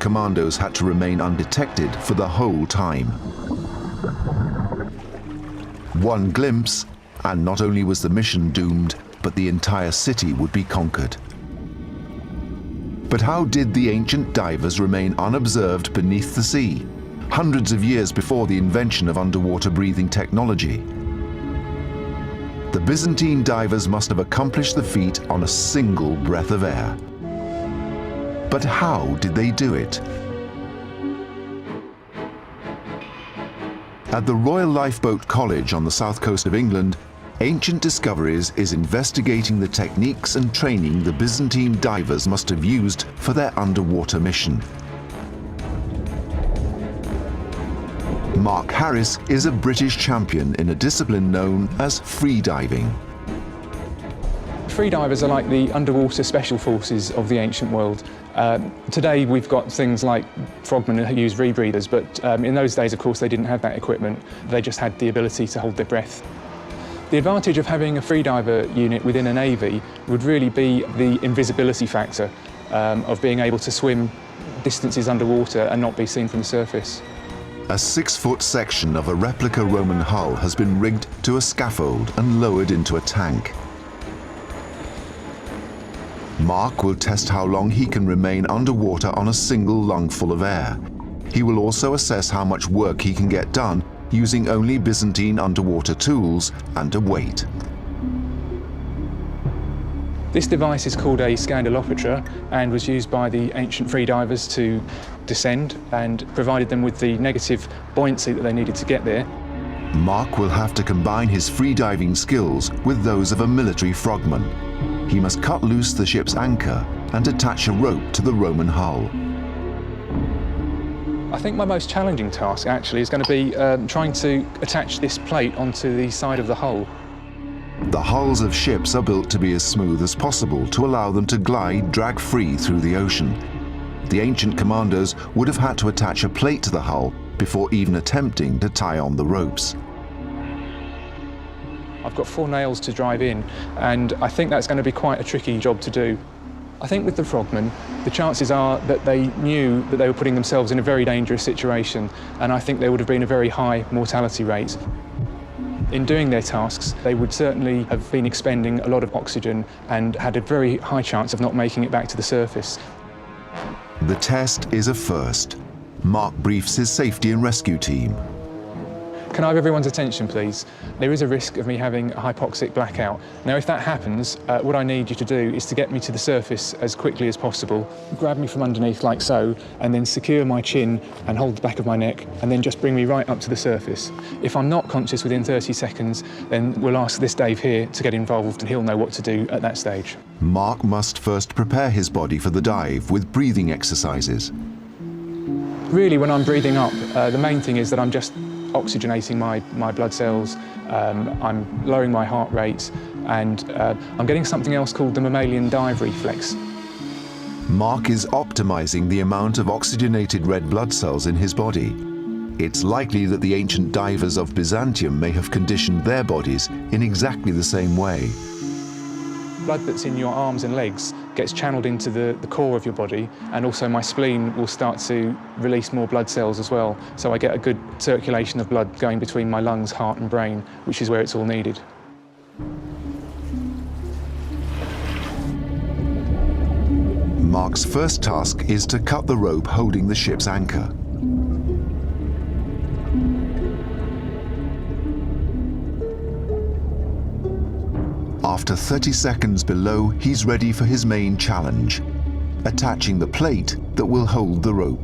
commandos had to remain undetected for the whole time. One glimpse, and not only was the mission doomed, but the entire city would be conquered. But how did the ancient divers remain unobserved beneath the sea, hundreds of years before the invention of underwater breathing technology? The Byzantine divers must have accomplished the feat on a single breath of air. But how did they do it? At the Royal Lifeboat College on the south coast of England, Ancient Discoveries is investigating the techniques and training the Byzantine divers must have used for their underwater mission. Mark Harris is a British champion in a discipline known as freediving. Freedivers are like the underwater special forces of the ancient world. Today we've got things like frogmen who use rebreathers, but in those days, of course, they didn't have that equipment. They just had the ability to hold their breath. The advantage of having a freediver unit within a navy would really be the invisibility factor of being able to swim distances underwater and not be seen from the surface. A 6-foot section of a replica Roman hull has been rigged to a scaffold and lowered into a tank. Mark will test how long he can remain underwater on a single lungful of air. He will also assess how much work he can get done using only Byzantine underwater tools and a weight. This device is called a Scandalopetra and was used by the ancient freedivers to descend and provided them with the negative buoyancy that they needed to get there. Mark will have to combine his freediving skills with those of a military frogman. He must cut loose the ship's anchor and attach a rope to the Roman hull. I think my most challenging task actually is going to be trying to attach this plate onto the side of the hull. The hulls of ships are built to be as smooth as possible to allow them to glide drag-free through the ocean. The ancient commandos would have had to attach a plate to the hull before even attempting to tie on the ropes. I've got 4 nails to drive in, and I think that's going to be quite a tricky job to do. I think with the frogmen, the chances are that they knew that they were putting themselves in a very dangerous situation, and I think there would have been a very high mortality rate. In doing their tasks, they would certainly have been expending a lot of oxygen and had a very high chance of not making it back to the surface. The test is a first. Mark briefs his safety and rescue team. Can I have everyone's attention, please? There is a risk of me having a hypoxic blackout. Now, if that happens, what I need you to do is to get me to the surface as quickly as possible. Grab me from underneath like so, and then secure my chin and hold the back of my neck, and then just bring me right up to the surface. If I'm not conscious within 30 seconds, then we'll ask this Dave here to get involved, and he'll know what to do at that stage. Mark must first prepare his body for the dive with breathing exercises. Really, when I'm breathing up, the main thing is that I'm just oxygenating my blood cells, I'm lowering my heart rate, and I'm getting something else called the mammalian dive reflex. Mark is optimizing the amount of oxygenated red blood cells in his body. It's likely that the ancient divers of Byzantium may have conditioned their bodies in exactly the same way. Blood that's in your arms and legs gets channeled into the core of your body, and also my spleen will start to release more blood cells as well, so I get a good circulation of blood going between my lungs, heart and brain, which is where it's all needed. Mark's first task is to cut the rope holding the ship's anchor. After 30 seconds below, he's ready for his main challenge, attaching the plate that will hold the rope.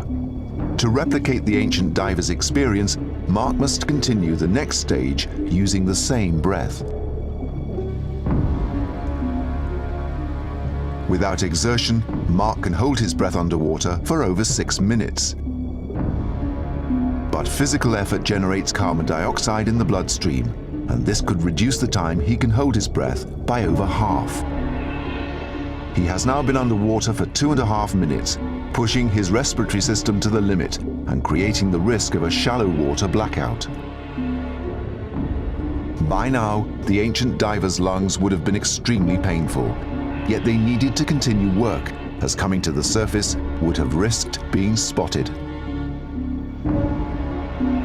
To replicate the ancient diver's experience, Mark must continue the next stage using the same breath. Without exertion, Mark can hold his breath underwater for over 6 minutes. But physical effort generates carbon dioxide in the bloodstream, and this could reduce the time he can hold his breath by over half. He has now been underwater for 2.5 minutes, pushing his respiratory system to the limit and creating the risk of a shallow water blackout. By now, the ancient diver's lungs would have been extremely painful, yet they needed to continue work, as coming to the surface would have risked being spotted.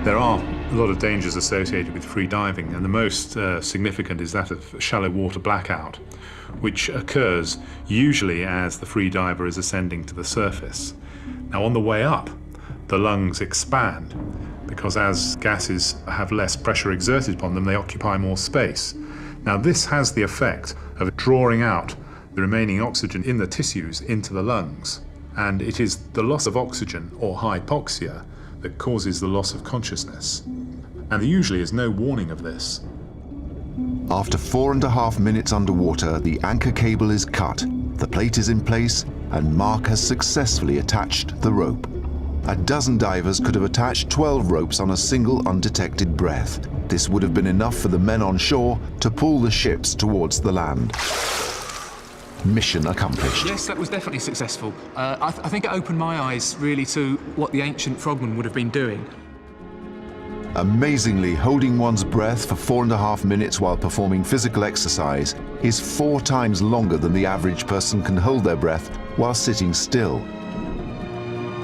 There are a lot of dangers associated with free diving, and the most significant is that of shallow water blackout, which occurs usually as the free diver is ascending to the surface. Now, on the way up, the lungs expand because as gases have less pressure exerted upon them, they occupy more space. Now, this has the effect of drawing out the remaining oxygen in the tissues into the lungs, and it is the loss of oxygen, or hypoxia, that causes the loss of consciousness. And there usually is no warning of this. After 4.5 minutes underwater, the anchor cable is cut, the plate is in place, and Mark has successfully attached the rope. A dozen divers could have attached 12 ropes on a single undetected breath. This would have been enough for the men on shore to pull the ships towards the land. Mission accomplished. Yes, that was definitely successful. I think it opened my eyes really to what the ancient frogmen would have been doing. Amazingly, holding one's breath for 4.5 minutes while performing physical exercise is 4 times longer than the average person can hold their breath while sitting still.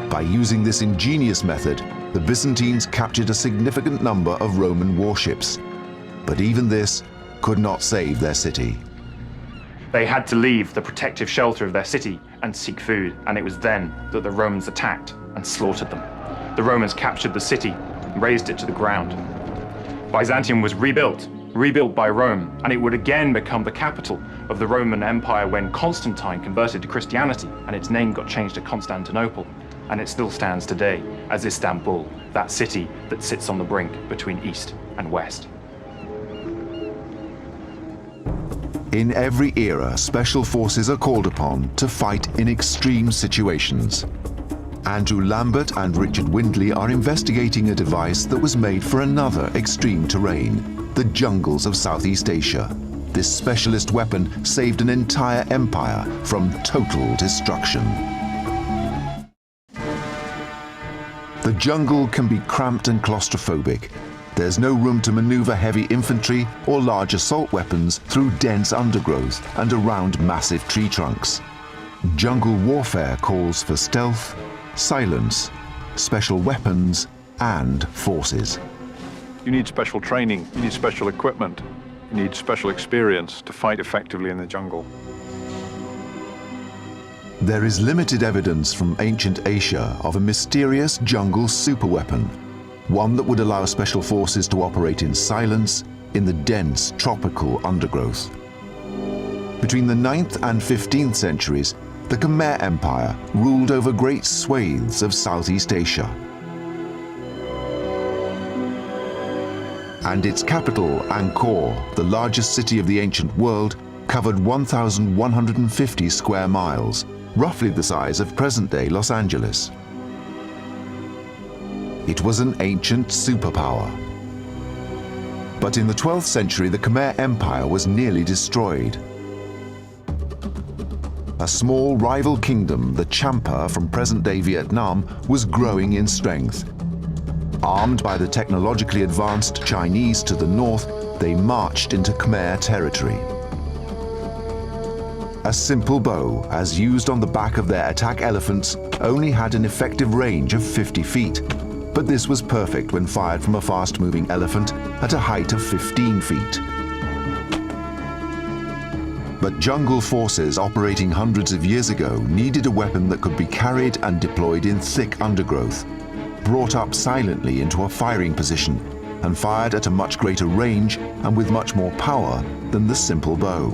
By using this ingenious method, the Byzantines captured a significant number of Roman warships. But even this could not save their city. They had to leave the protective shelter of their city and seek food, and it was then that the Romans attacked and slaughtered them. The Romans captured the city and razed it to the ground. Byzantium was rebuilt by Rome, and it would again become the capital of the Roman Empire when Constantine converted to Christianity, and its name got changed to Constantinople, and it still stands today as Istanbul, that city that sits on the brink between East and West. In every era, special forces are called upon to fight in extreme situations. Andrew Lambert and Richard Windley are investigating a device that was made for another extreme terrain, the jungles of Southeast Asia. This specialist weapon saved an entire empire from total destruction. The jungle can be cramped and claustrophobic. There's no room to maneuver heavy infantry or large assault weapons through dense undergrowth and around massive tree trunks. Jungle warfare calls for stealth, silence, special weapons, and forces. You need special training, you need special equipment, you need special experience to fight effectively in the jungle. There is limited evidence from ancient Asia of a mysterious jungle superweapon, one that would allow special forces to operate in silence in the dense tropical undergrowth. Between the 9th and 15th centuries, the Khmer Empire ruled over great swathes of Southeast Asia. And its capital, Angkor, the largest city of the ancient world, covered 1,150 square miles, roughly the size of present-day Los Angeles. It was an ancient superpower. But in the 12th century, the Khmer Empire was nearly destroyed. A small rival kingdom, the Champa from present-day Vietnam, was growing in strength. Armed by the technologically advanced Chinese to the north, they marched into Khmer territory. A simple bow, as used on the back of their attack elephants, only had an effective range of 50 feet. But this was perfect when fired from a fast-moving elephant at a height of 15 feet. But jungle forces operating hundreds of years ago needed a weapon that could be carried and deployed in thick undergrowth, brought up silently into a firing position, and fired at a much greater range and with much more power than the simple bow.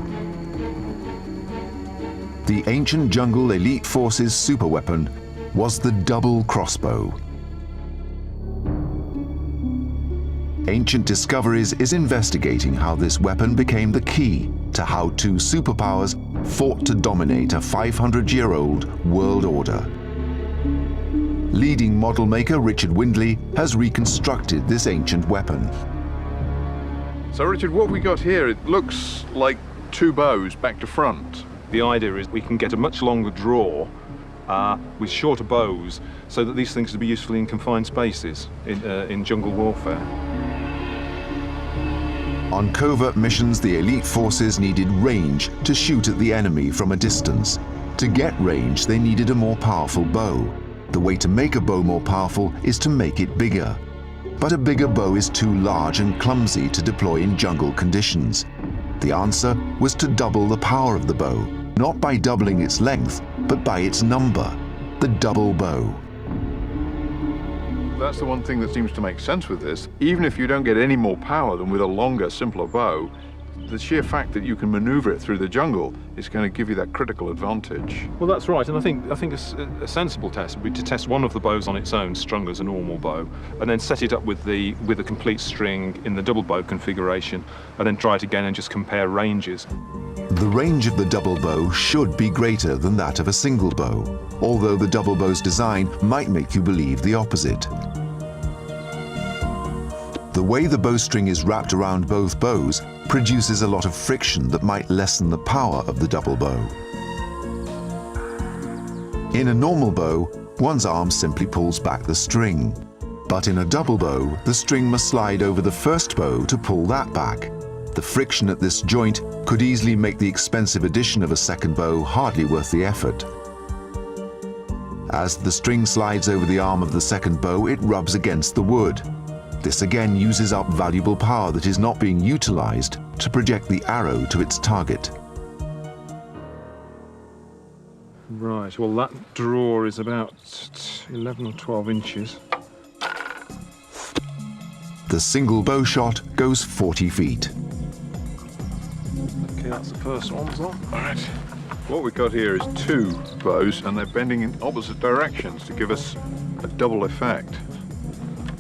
The ancient jungle elite forces superweapon was the double crossbow. Ancient Discoveries is investigating how this weapon became the key to how two superpowers fought to dominate a 500-year-old world order. Leading model maker Richard Windley has reconstructed this ancient weapon. So Richard, what we got here, it looks like 2 bows back to front. The idea is we can get a much longer draw with shorter bows so that these things can be useful in confined spaces in jungle warfare. On covert missions, the elite forces needed range to shoot at the enemy from a distance. To get range, they needed a more powerful bow. The way to make a bow more powerful is to make it bigger. But a bigger bow is too large and clumsy to deploy in jungle conditions. The answer was to double the power of the bow, not by doubling its length, but by its number, the double bow. That's the one thing that seems to make sense with this. Even if you don't get any more power than with a longer, simpler bow, the sheer fact that you can maneuver it through the jungle is going to give you that critical advantage. Well, that's right, and I think a sensible test would be to test one of the bows on its own, strung as a normal bow, and then set it up with the complete string in the double bow configuration, and then try it again and just compare ranges. The range of the double bow should be greater than that of a single bow, although the double bow's design might make you believe the opposite. The way the bowstring is wrapped around both bows produces a lot of friction that might lessen the power of the double bow. In a normal bow, one's arm simply pulls back the string. But in a double bow, the string must slide over the first bow to pull that back. The friction at this joint could easily make the expensive addition of a second bow hardly worth the effort. As the string slides over the arm of the second bow, it rubs against the wood. This again uses up valuable power that is not being utilized to project the arrow to its target. Right, well that draw is about 11 or 12 inches. The single bow shot goes 40 feet. Okay, that's the first one, so. All right. What we've got here is two bows, and they're bending in opposite directions to give us a double effect.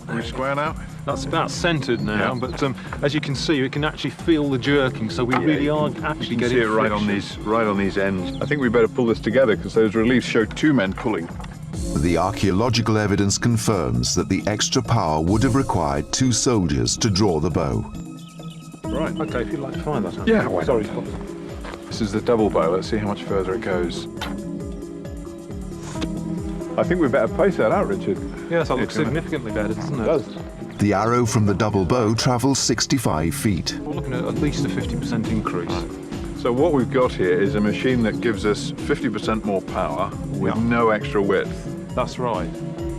Are we square now? That's about centered now, Yeah. but as you can see, we can actually feel the jerking, so we really are actually You can getting see it right on these ends. I think we better pull this together because those reliefs show two men pulling. The archaeological evidence confirms that the extra power would have required two soldiers to draw the bow. Right. Okay, if you'd like to find that. Yeah, why not? Sorry. This is the double bow. Let's see how much further it goes. I think we better pace that out, Richard. Yes, that looks significantly better, doesn't it? It does. The arrow from the double bow travels 65 feet. We're looking at least a 50% increase. So what we've got here is a machine that gives us 50% more power with no extra width. That's right.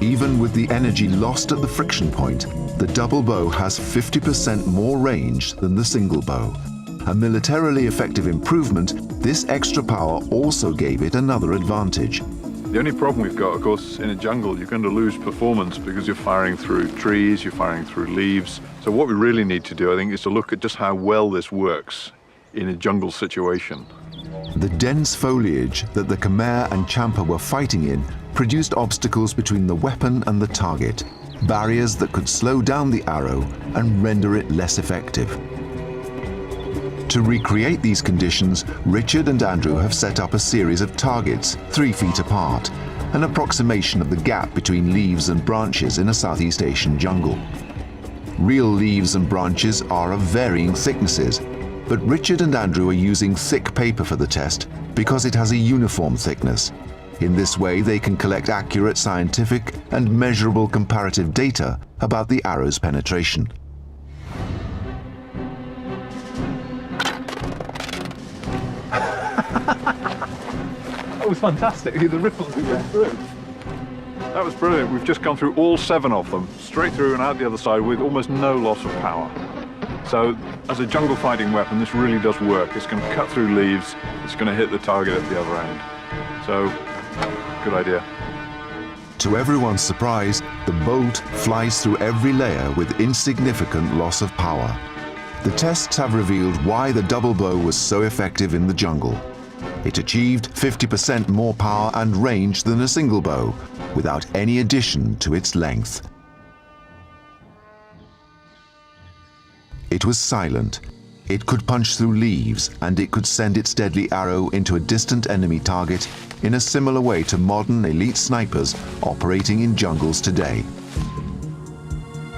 Even with the energy lost at the friction point, the double bow has 50% more range than the single bow. A militarily effective improvement, this extra power also gave it another advantage. The only problem we've got, of course, in a jungle, you're going to lose performance because you're firing through trees, you're firing through leaves. So what we really need to do, I think, is to look at just how well this works in a jungle situation. The dense foliage that the Khmer and Champa were fighting in produced obstacles between the weapon and the target, barriers that could slow down the arrow and render it less effective. To recreate these conditions, Richard and Andrew have set up a series of targets 3 feet apart, an approximation of the gap between leaves and branches in a Southeast Asian jungle. Real leaves and branches are of varying thicknesses, but Richard and Andrew are using thick paper for the test because it has a uniform thickness. In this way, they can collect accurate scientific and measurable comparative data about the arrow's penetration. That was fantastic. The ripples we went through. That was brilliant. We've just gone through all 7 of them, straight through and out the other side with almost no loss of power. So, as a jungle fighting weapon, this really does work. It's going to cut through leaves, it's going to hit the target at the other end. So, good idea. To everyone's surprise, the bolt flies through every layer with insignificant loss of power. The tests have revealed why the double bow was so effective in the jungle. It achieved 50% more power and range than a single bow, without any addition to its length. It was silent. It could punch through leaves, and it could send its deadly arrow into a distant enemy target in a similar way to modern elite snipers operating in jungles today.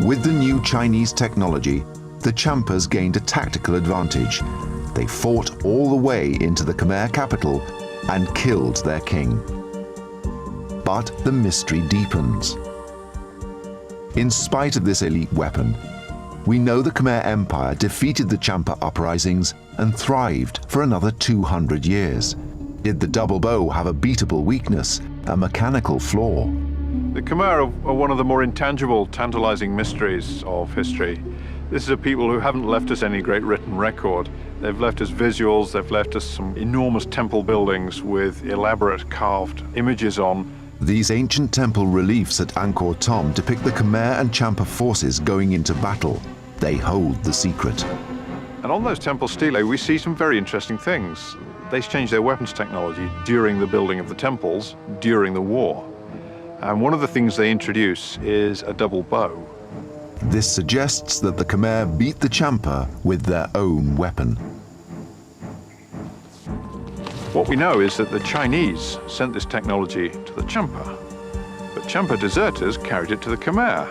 With the new Chinese technology, the Champas gained a tactical advantage. They fought all the way into the Khmer capital and killed their king. But the mystery deepens. In spite of this elite weapon, we know the Khmer Empire defeated the Champa uprisings and thrived for another 200 years. Did the double bow have a beatable weakness, a mechanical flaw? The Khmer are one of the more intangible, tantalizing mysteries of history. This is a people who haven't left us any great written record. They've left us visuals, they've left us some enormous temple buildings with elaborate carved images on. These ancient temple reliefs at Angkor Thom depict the Khmer and Champa forces going into battle. They hold the secret. And on those temple stelae, we see some very interesting things. They changed their weapons technology during the building of the temples, during the war. And one of the things they introduce is a double bow. This suggests that the Khmer beat the Champa with their own weapon. What we know is that the Chinese sent this technology to the Champa, but Champa deserters carried it to the Khmer.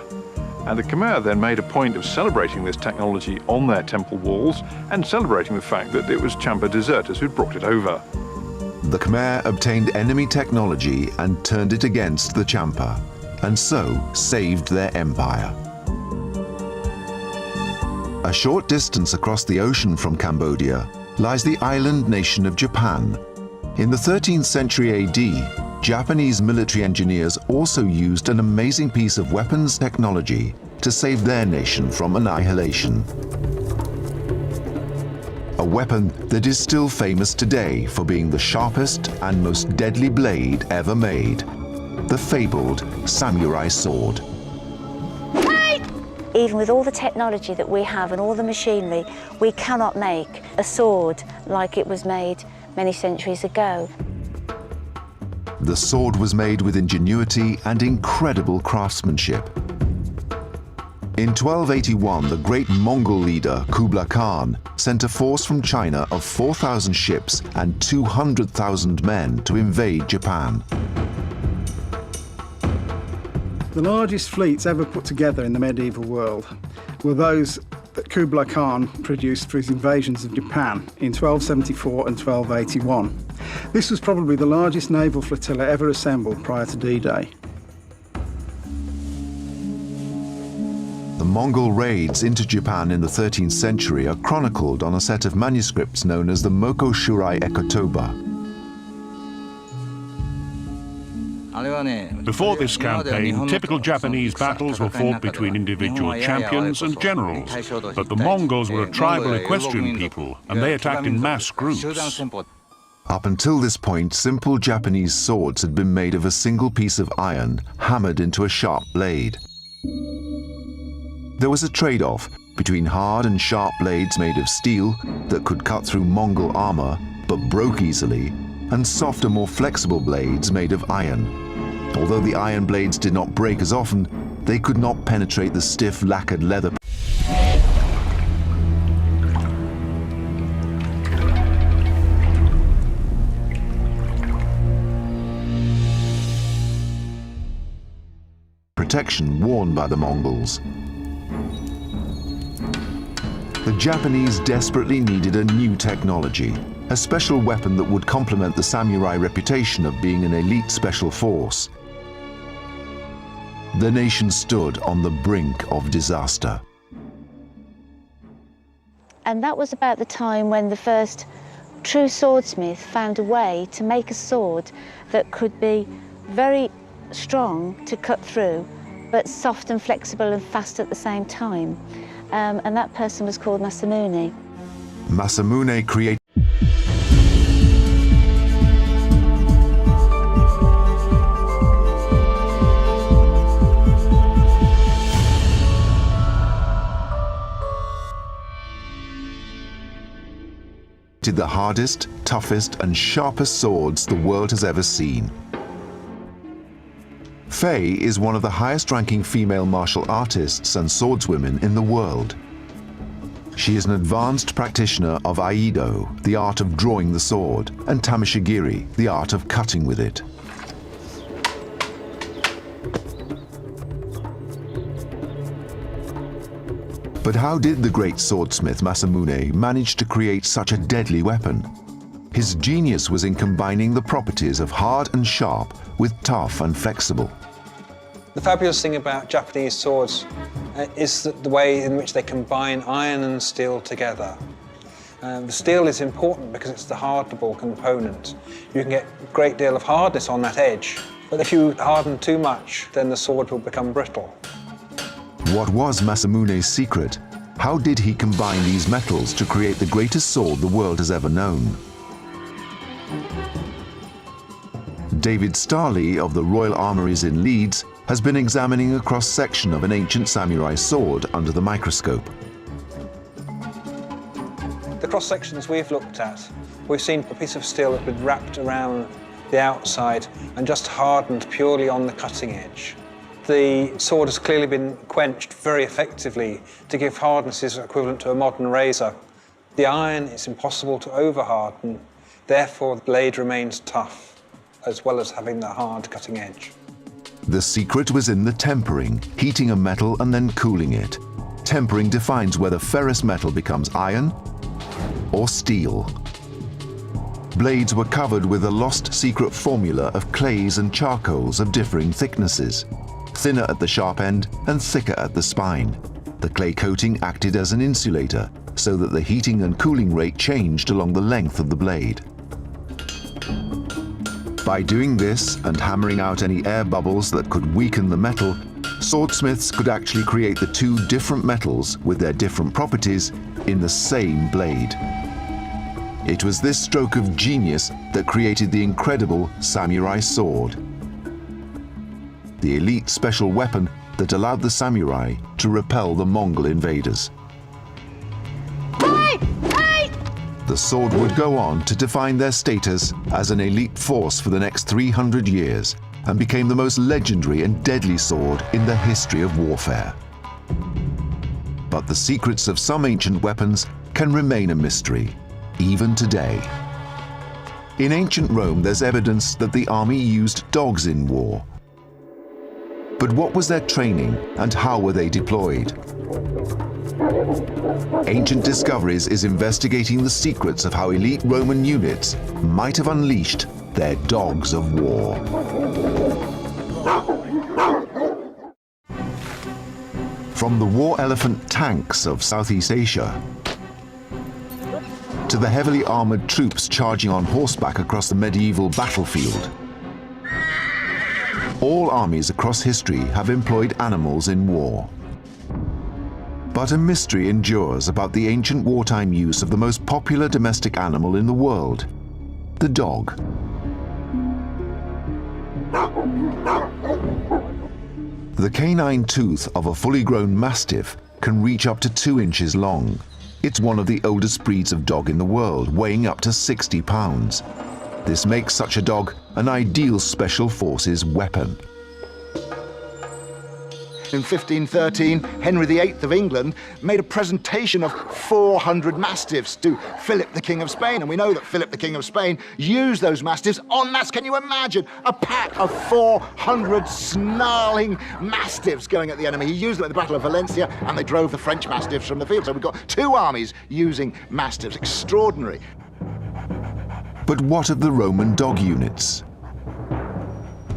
And the Khmer then made a point of celebrating this technology on their temple walls and celebrating the fact that it was Champa deserters who'd brought it over. The Khmer obtained enemy technology and turned it against the Champa, and so saved their empire. A short distance across the ocean from Cambodia lies the island nation of Japan. In the 13th century AD, Japanese military engineers also used an amazing piece of weapons technology to save their nation from annihilation. A weapon that is still famous today for being the sharpest and most deadly blade ever made, the fabled samurai sword. Even with all the technology that we have and all the machinery, we cannot make a sword like it was made many centuries ago. The sword was made with ingenuity and incredible craftsmanship. In 1281, the great Mongol leader Kublai Khan sent a force from China of 4,000 ships and 200,000 men to invade Japan. The largest fleets ever put together in the medieval world were those that Kublai Khan produced for his invasions of Japan in 1274 and 1281. This was probably the largest naval flotilla ever assembled prior to D-Day. The Mongol raids into Japan in the 13th century are chronicled on a set of manuscripts known as the Moko Shurai Ekotoba. Before this campaign, typical Japanese battles were fought between individual champions and generals, but the Mongols were a tribal equestrian people, and they attacked in mass groups. Up until this point, simple Japanese swords had been made of a single piece of iron hammered into a sharp blade. There was a trade-off between hard and sharp blades made of steel that could cut through Mongol armor but broke easily, and softer, more flexible blades made of iron. Although the iron blades did not break as often, they could not penetrate the stiff, lacquered leather. Protection worn by the Mongols. The Japanese desperately needed a new technology, a special weapon that would complement the samurai reputation of being an elite special force. The nation stood on the brink of disaster. And that was about the time when the first true swordsmith found a way to make a sword that could be very strong to cut through, but soft and flexible and fast at the same time. And that person was called Masamune. Masamune created the hardest, toughest, and sharpest swords the world has ever seen. Faye is one of the highest-ranking female martial artists and swordswomen in the world. She is an advanced practitioner of Aido, the art of drawing the sword, and Tameshigiri, the art of cutting with it. But how did the great swordsmith Masamune manage to create such a deadly weapon? His genius was in combining the properties of hard and sharp with tough and flexible. The fabulous thing about Japanese swords is the way in which they combine iron and steel together. The steel is important because it's the hardenable component. You can get a great deal of hardness on that edge, but if you harden too much, then the sword will become brittle. What was Masamune's secret? How did he combine these metals to create the greatest sword the world has ever known? David Starley of the Royal Armouries in Leeds has been examining a cross-section of an ancient samurai sword under the microscope. The cross-sections we've looked at, we've seen a piece of steel that's been wrapped around the outside and just hardened purely on the cutting edge. The sword has clearly been quenched very effectively to give hardnesses equivalent to a modern razor. The iron is impossible to over-harden, therefore the blade remains tough, as well as having the hard cutting edge. The secret was in the tempering, heating a metal and then cooling it. Tempering defines whether ferrous metal becomes iron or steel. Blades were covered with a lost secret formula of clays and charcoals of differing thicknesses, thinner at the sharp end and thicker at the spine. The clay coating acted as an insulator, so that the heating and cooling rate changed along the length of the blade. By doing this and hammering out any air bubbles that could weaken the metal, swordsmiths could actually create the two different metals with their different properties in the same blade. It was this stroke of genius that created the incredible samurai sword, the elite special weapon that allowed the samurai to repel the Mongol invaders. The sword would go on to define their status as an elite force for the next 300 years and became the most legendary and deadly sword in the history of warfare. But the secrets of some ancient weapons can remain a mystery, even today. In ancient Rome, there's evidence that the army used dogs in war. But what was their training and how were they deployed? Ancient Discoveries is investigating the secrets of how elite Roman units might have unleashed their dogs of war. From the war elephant tanks of Southeast Asia to the heavily armored troops charging on horseback across the medieval battlefield, all armies across history have employed animals in war. But a mystery endures about the ancient wartime use of the most popular domestic animal in the world, the dog. The canine tooth of a fully grown mastiff can reach up to 2 inches long. It's one of the oldest breeds of dog in the world, weighing up to 60 pounds. This makes such a dog an ideal special forces weapon. In 1513, Henry VIII of England made a presentation of 400 mastiffs to Philip the King of Spain, and we know that Philip the King of Spain used those mastiffs en masse. Can you imagine a pack of 400 snarling mastiffs going at the enemy? He used them at the Battle of Valencia, and they drove the French mastiffs from the field. So we've got 2 armies using mastiffs. Extraordinary. But what of the Roman dog units?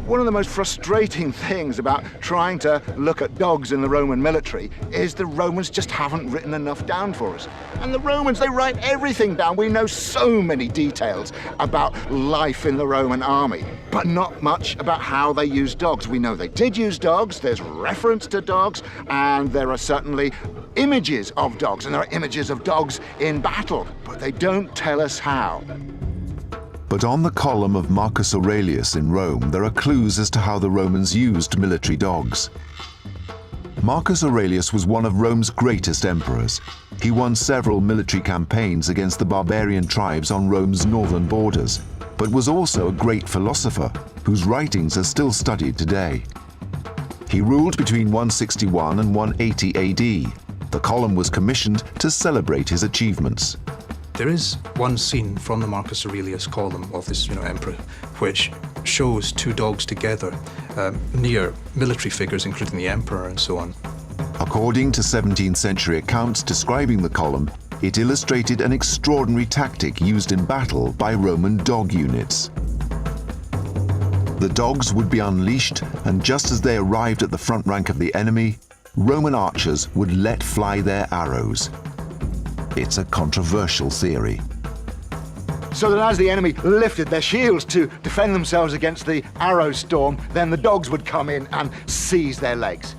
One of the most frustrating things about trying to look at dogs in the Roman military is the Romans just haven't written enough down for us. And the Romans, they write everything down. We know so many details about life in the Roman army, but not much about how they used dogs. We know they did use dogs, there's reference to dogs, and there are certainly images of dogs, and there are images of dogs in battle, but they don't tell us how. But on the column of Marcus Aurelius in Rome, there are clues as to how the Romans used military dogs. Marcus Aurelius was one of Rome's greatest emperors. He won several military campaigns against the barbarian tribes on Rome's northern borders, but was also a great philosopher whose writings are still studied today. He ruled between 161 and 180 AD. The column was commissioned to celebrate his achievements. There is one scene from the Marcus Aurelius column of this emperor, which shows 2 dogs together near military figures, including the emperor and so on. According to 17th century accounts describing the column, it illustrated an extraordinary tactic used in battle by Roman dog units. The dogs would be unleashed, and just as they arrived at the front rank of the enemy, Roman archers would let fly their arrows. It's a controversial theory. So that as the enemy lifted their shields to defend themselves against the arrow storm, then the dogs would come in and seize their legs.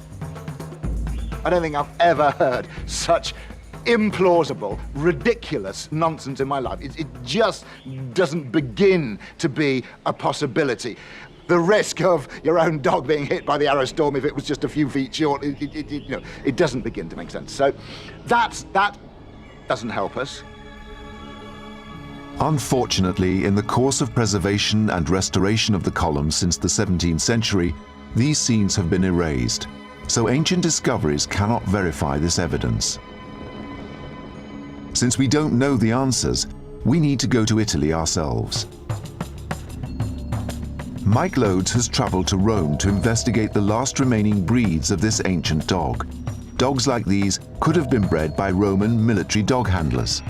I don't think I've ever heard such implausible, ridiculous nonsense in my life. It just doesn't begin to be a possibility. The risk of your own dog being hit by the arrow storm if it was just a few feet short, it doesn't begin to make sense. So that doesn't help us. Unfortunately, in the course of preservation and restoration of the columns since the 17th century, these scenes have been erased, so ancient discoveries cannot verify this evidence. Since we don't know the answers, we need to go to Italy ourselves. Mike Loades has traveled to Rome to investigate the last remaining breeds of this ancient dog. Dogs like these could have been bred by Roman military dog handlers.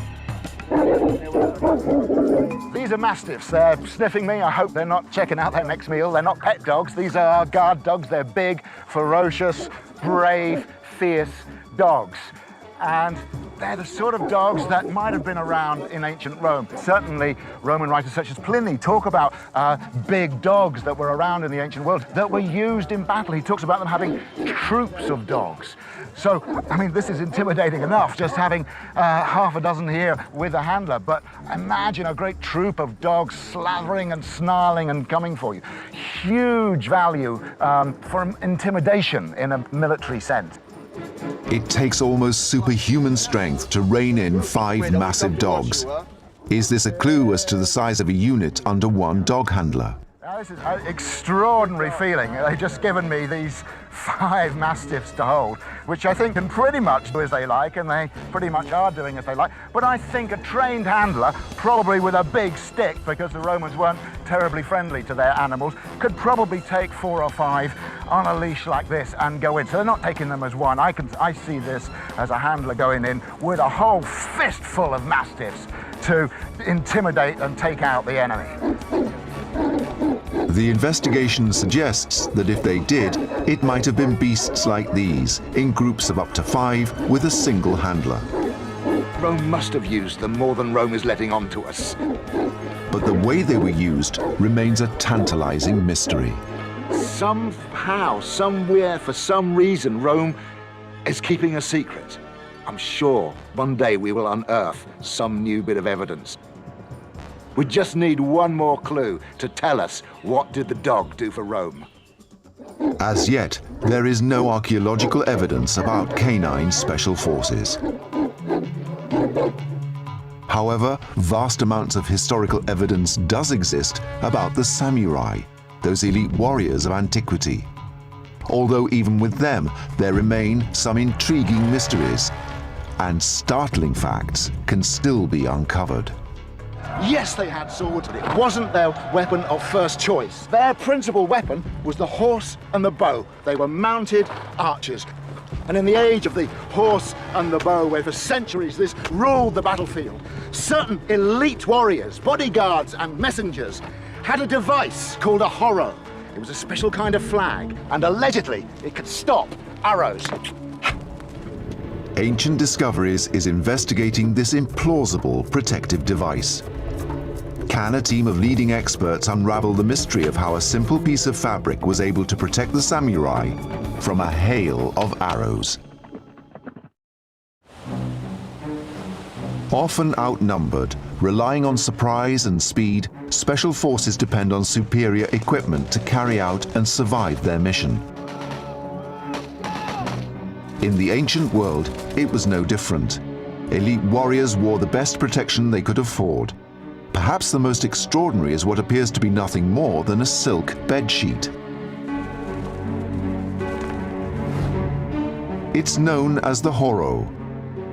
These are Mastiffs. They're sniffing me. I hope they're not checking out their next meal. They're not pet dogs. These are our guard dogs. They're big, ferocious, brave, fierce dogs. And they're the sort of dogs that might have been around in ancient Rome. Certainly, Roman writers such as Pliny talk about big dogs that were around in the ancient world that were used in battle. He talks about them having troops of dogs. So, I mean, this is intimidating enough, just having half a dozen here with a handler. But imagine a great troop of dogs slathering and snarling and coming for you. Huge value for intimidation in a military sense. It takes almost superhuman strength to rein in 5 massive dogs. Is this a clue as to the size of a unit under one dog handler? This is an extraordinary feeling. They've just given me these 5 Mastiffs to hold, which I think can pretty much do as they like, and they pretty much are doing as they like. But I think a trained handler, probably with a big stick, because the Romans weren't terribly friendly to their animals, could probably take 4 or 5 on a leash like this and go in. So they're not taking them as one. I see this as a handler going in with a whole fistful of Mastiffs to intimidate and take out the enemy. The investigation suggests that if they did, it might have been beasts like these, in groups of up to 5 with a single handler. Rome must have used them more than Rome is letting on to us. But the way they were used remains a tantalizing mystery. Somehow, somewhere, for some reason, Rome is keeping a secret. I'm sure one day we will unearth some new bit of evidence. We just need one more clue to tell us what did the dog do for Rome. As yet, there is no archaeological evidence about canine special forces. However, vast amounts of historical evidence does exist about the samurai, those elite warriors of antiquity. Although even with them, there remain some intriguing mysteries, and startling facts can still be uncovered. Yes, they had swords, but it wasn't their weapon of first choice. Their principal weapon was the horse and the bow. They were mounted archers. And in the age of the horse and the bow, where for centuries this ruled the battlefield, certain elite warriors, bodyguards and messengers had a device called a horo. It was a special kind of flag, and allegedly it could stop arrows. Ancient Discoveries is investigating this implausible protective device. Can a team of leading experts unravel the mystery of how a simple piece of fabric was able to protect the samurai from a hail of arrows? Often outnumbered, relying on surprise and speed, special forces depend on superior equipment to carry out and survive their mission. In the ancient world, it was no different. Elite warriors wore the best protection they could afford. Perhaps the most extraordinary is what appears to be nothing more than a silk bedsheet. It's known as the horo.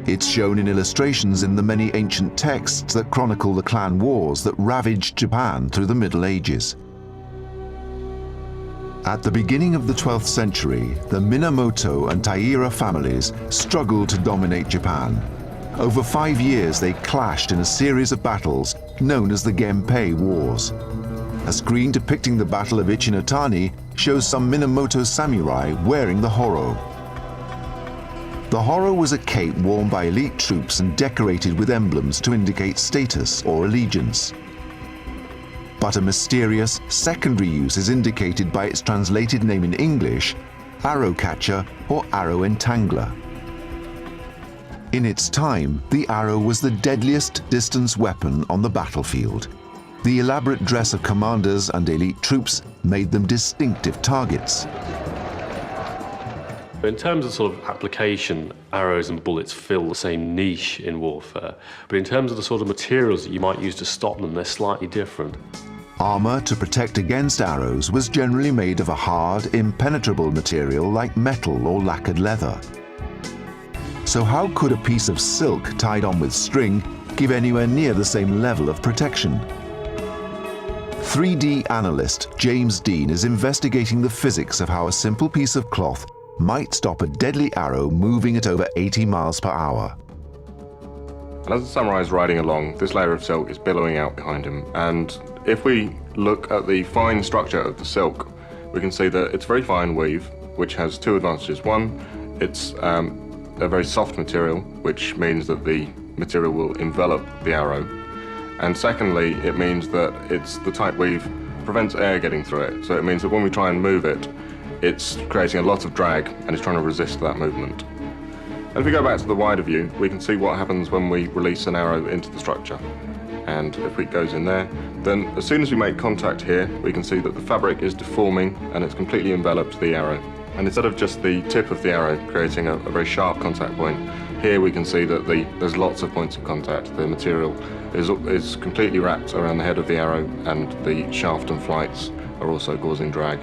It's shown in illustrations in the many ancient texts that chronicle the clan wars that ravaged Japan through the Middle Ages. At the beginning of the 12th century, the Minamoto and Taira families struggled to dominate Japan. Over 5 years, they clashed in a series of battles known as the Genpei Wars. A screen depicting the Battle of Ichinotani shows some Minamoto samurai wearing the horo. The Horror was a cape worn by elite troops and decorated with emblems to indicate status or allegiance. But a mysterious secondary use is indicated by its translated name in English, arrow catcher or arrow entangler. In its time, the arrow was the deadliest distance weapon on the battlefield. The elaborate dress of commanders and elite troops made them distinctive targets. In terms of sort of application, arrows and bullets fill the same niche in warfare. But in terms of the sort of materials that you might use to stop them, they're slightly different. Armor to protect against arrows was generally made of a hard, impenetrable material like metal or lacquered leather. So how could a piece of silk tied on with string give anywhere near the same level of protection? 3D analyst James Dean is investigating the physics of how a simple piece of cloth might stop a deadly arrow moving at over 80 miles per hour. And as the samurai is riding along, this layer of silk is billowing out behind him. And if we look at the fine structure of the silk, we can see that it's very fine weave, which has two advantages. One, it's a very soft material, which means that the material will envelop the arrow. And secondly, it means that it's the tight weave prevents air getting through it. So it means that when we try and move it, it's creating a lot of drag and it's trying to resist that movement. And if we go back to the wider view, we can see what happens when we release an arrow into the structure. And if it goes in there, then as soon as we make contact here, we can see that the fabric is deforming and it's completely enveloped the arrow. And instead of just the tip of the arrow creating a very sharp contact point, here we can see that there's lots of points of contact. The material is completely wrapped around the head of the arrow, and the shaft and flights are also causing drag.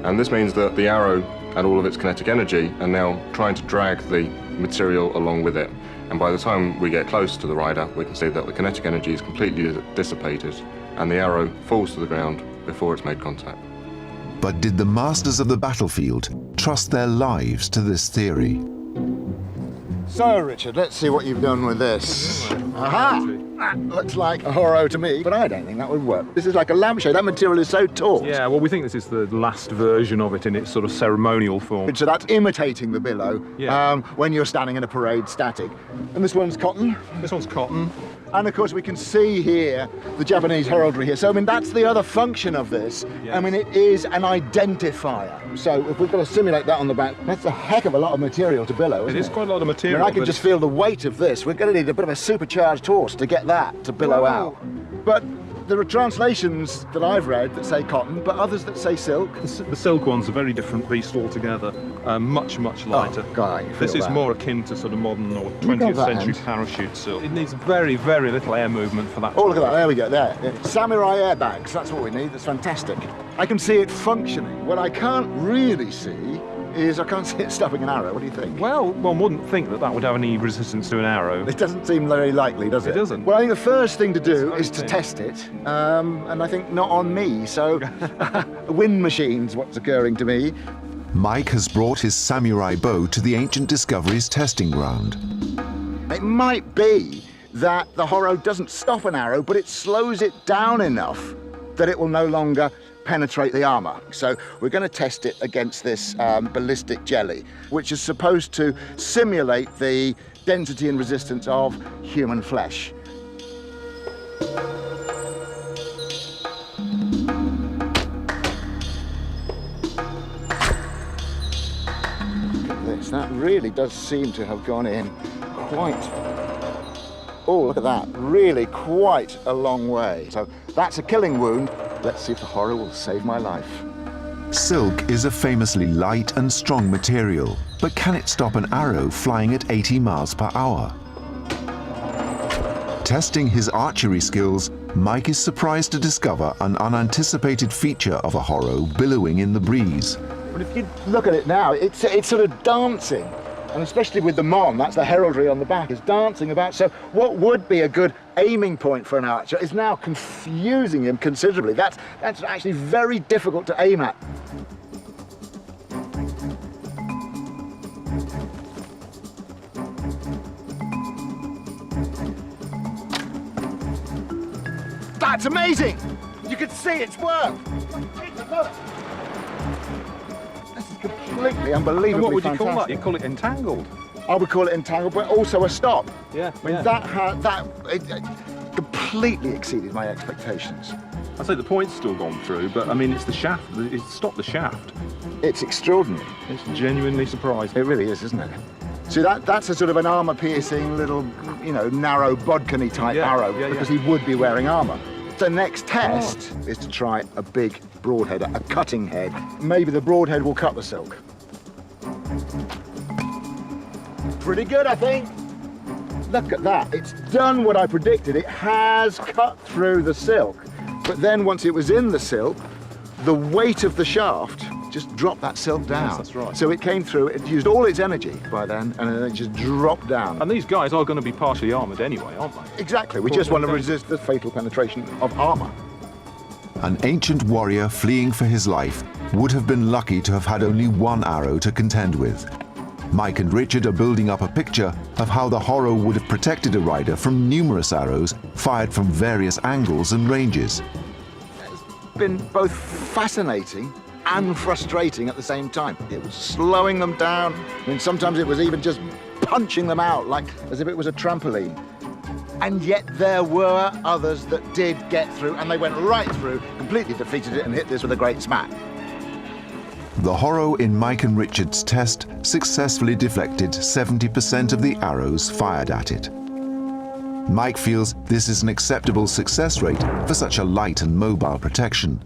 And this means that the arrow and all of its kinetic energy are now trying to drag the material along with it. And by the time we get close to the rider, we can see that the kinetic energy is completely dissipated and the arrow falls to the ground before it's made contact. But did the masters of the battlefield trust their lives to this theory? So, Richard, let's see what you've done with this. Aha! That looks like a Horror to me, but I don't think that would work. This is like a lampshade. That material is so taut. Yeah, well, we think this is the last version of it in its sort of ceremonial form. So that's imitating the billow when you're standing in a parade static. And this one's cotton? This one's cotton. And of course we can see here the Japanese heraldry here. So I mean that's the other function of this. Yes. I mean it is an identifier. So if we've got to simulate that on the back, that's a heck of a lot of material to billow, isn't it? It is quite a lot of material. I mean, I can just feel the weight of this. We're going to need a bit of a supercharged horse to get that to billow out. But there are translations that I've read that say cotton, but others that say silk. The silk one's a very different beast altogether, much, much lighter. Oh, God, this is more akin to sort of modern or 20th century parachute silk. It needs very, very little air movement for that. Oh, look at that, there we go, there. Samurai airbags, that's what we need, that's fantastic. I can see it functioning. What I can't really see is I can't see it stopping an arrow. What do you think? Well, one wouldn't think that would have any resistance to an arrow. It doesn't seem very likely, does it? It doesn't. Well, I think the first thing to do is to test it, and I think not on me, so wind machines, what's occurring to me. Mike has brought his samurai bow to the Ancient Discoveries testing ground. It might be that the Horror doesn't stop an arrow, but it slows it down enough that it will no longer penetrate the armor. So we're going to test it against this ballistic jelly, which is supposed to simulate the density and resistance of human flesh. This, that really does seem to have gone in quite, oh, look at that, really quite a long way. So that's a killing wound. Let's see if the Horror will save my life. Silk is a famously light and strong material, but can it stop an arrow flying at 80 miles per hour? Testing his archery skills, Mike is surprised to discover an unanticipated feature of a Horror billowing in the breeze. But if you look at it now, it's sort of dancing. And especially with the Mon, that's the heraldry on the back, is dancing about. So what would be a good aiming point for an archer is now confusing him considerably. That's actually very difficult to aim at. That's amazing! You can see it's worked! This is completely unbelievable. And what would you call that? You call it entangled. I would call it entangled, but also a stop. Yeah. I mean, it completely exceeded my expectations. I'd say the point's still gone through, but I mean, it's the shaft. It's stopped the shaft. It's extraordinary. It's genuinely surprising. It really is, isn't it? See, that's a sort of an armour-piercing little, narrow bodkin-y type arrow, because he would be wearing armour. The next test is to try a big broadhead, a cutting head. Maybe the broadhead will cut the silk. Pretty good, I think. Look at that. It's done what I predicted. It has cut through the silk. But then once it was in the silk, the weight of the shaft just dropped that silk down. Yes, that's right. So it came through, it used all its energy by then, and then it just dropped down. And these guys are going to be partially armoured anyway, aren't they? Exactly. We just want to resist the fatal penetration of armour. An ancient warrior fleeing for his life would have been lucky to have had only one arrow to contend with. Mike and Richard are building up a picture of how the Horo would have protected a rider from numerous arrows fired from various angles and ranges. It's been both fascinating and frustrating at the same time. It was slowing them down. I mean, sometimes it was even just punching them out, like as if it was a trampoline. And yet there were others that did get through, and they went right through, completely defeated it, and hit this with a great smack. The Horo in Mike and Richard's test successfully deflected 70% of the arrows fired at it. Mike feels this is an acceptable success rate for such a light and mobile protection,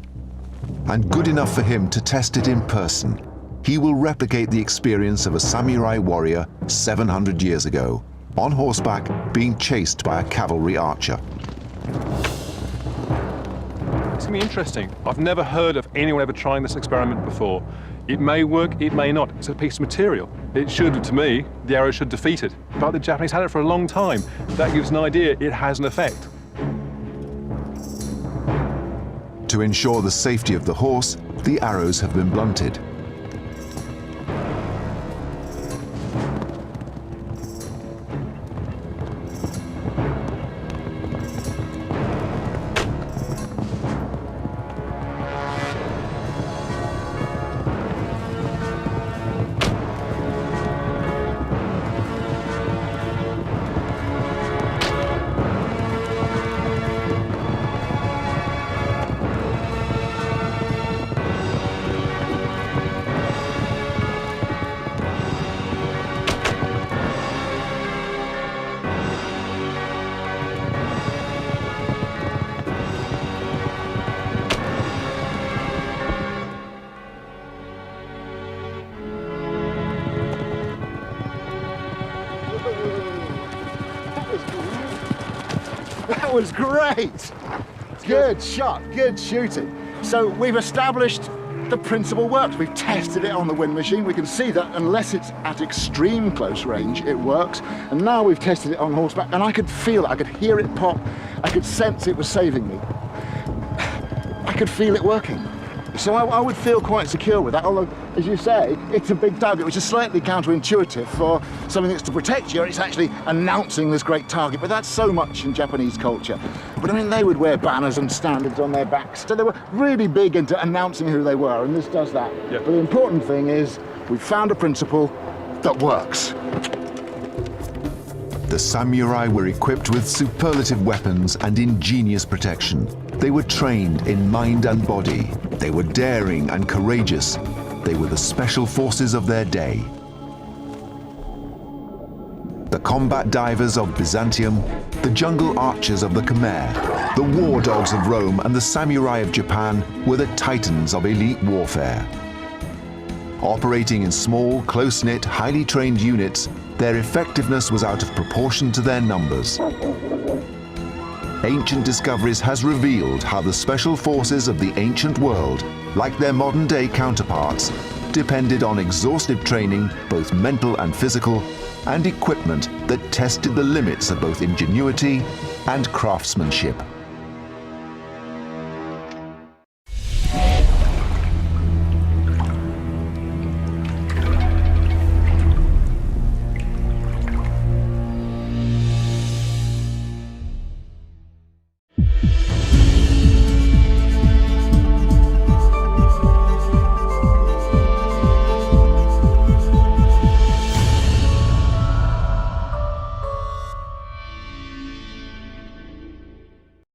and good enough for him to test it in person. He will replicate the experience of a samurai warrior 700 years ago, on horseback, being chased by a cavalry archer. It's going to be interesting. I've never heard of anyone ever trying this experiment before. It may work, it may not. It's a piece of material. It should, to me, the arrow should defeat it. But the Japanese had it for a long time. That gives an idea it has an effect. To ensure the safety of the horse, the arrows have been blunted. That was great! Good shot, good shooting. So we've established the principle works. We've tested it on the wind machine. We can see that unless it's at extreme close range, it works. And now we've tested it on horseback, and I could feel it. I could hear it pop. I could sense it was saving me. I could feel it working. So I would feel quite secure with that, although, as you say, it's a big target, which is slightly counterintuitive for something that's to protect you, and it's actually announcing this great target. But that's so much in Japanese culture. But I mean, they would wear banners and standards on their backs, so they were really big into announcing who they were, and this does that. Yeah. But the important thing is, we've found a principle that works. The samurai were equipped with superlative weapons and ingenious protection. They were trained in mind and body. They were daring and courageous. They were the special forces of their day. The combat divers of Byzantium, the jungle archers of the Khmer, the war dogs of Rome, and the samurai of Japan were the titans of elite warfare. Operating in small, close-knit, highly trained units, their effectiveness was out of proportion to their numbers. Ancient Discoveries has revealed how the special forces of the ancient world, like their modern-day counterparts, depended on exhaustive training, both mental and physical, and equipment that tested the limits of both ingenuity and craftsmanship.